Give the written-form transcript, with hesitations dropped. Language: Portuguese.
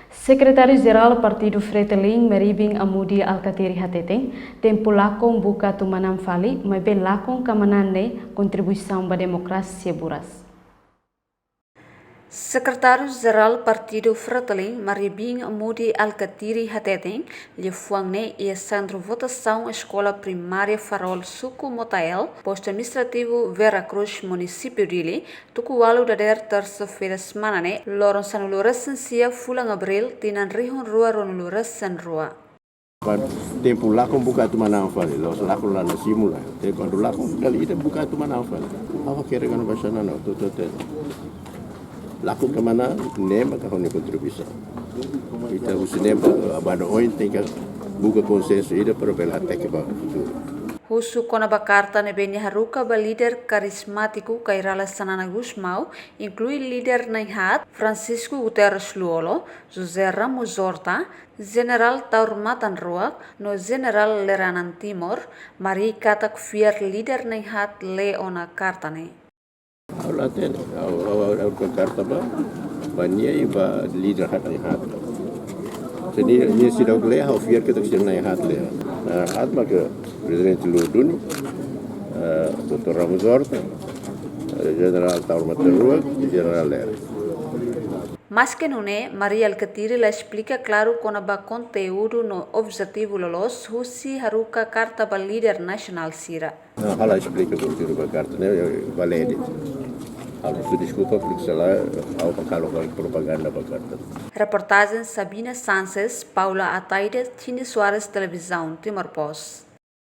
Sekretaris-Geral Partido Fretilin Meribing Amudi Alkatiri Hateteng tempo lakong buka tumanam fali mebe lakong kamanane kontribuição ba demokrasi buras. Sekretaris-Geral Partido Fretilin Meribing Amudi Alkatiri Hateteng lhe fuangne e centro votação escola primária Farol Suku Motael, posto administrativo Vera Cruz, município dele, tukualu dader terça-feira semana ne loron sanulura sensia fulang abril tinan rihun rua ronulura sen rua. Tempo lá com buka tu mana fale, los lá com lá na simula. Tempo lá com kali ida buka tu mana fale. Apa kira kan bahasa nana tu. Laku ke mana nema ka hone kontribusi. Kita usi nema abado oin tinggal buka konsensus ida para bela tek ba futuro. Husu kona bakarta ne benya haruka ba líder carismático Kairala Sanana Gusmao, inclui líder Naihat, Francisco Guterres Luolo, José Ramos Horta, General Taurmatan Ruak, no General Leranan Timor, Mari Katak Fier líder Naihat Leona Kartane. Aula ten, au karta ba, bania iba líder hat Naihat. Jadi ni sidau le hau fier kita sir Naihat le. Hat ma ke Presidente Luduni, Dr. Ramos Horta, General Taurmatan Ruak e General Lera. Mas que não é, Maria Alkatiri la explica claro com a conteúdo no objetivo lolos, husi haruka carta ba líder nacional sira. Hala explica o conteúdo da carta, né? Valede. Hala se desculpa porque sei lá, ao pakalo propaganda ba carta. Reportagem Sabina Sanches, Paula Ataide, Tini Soares Televisão, Timor Post.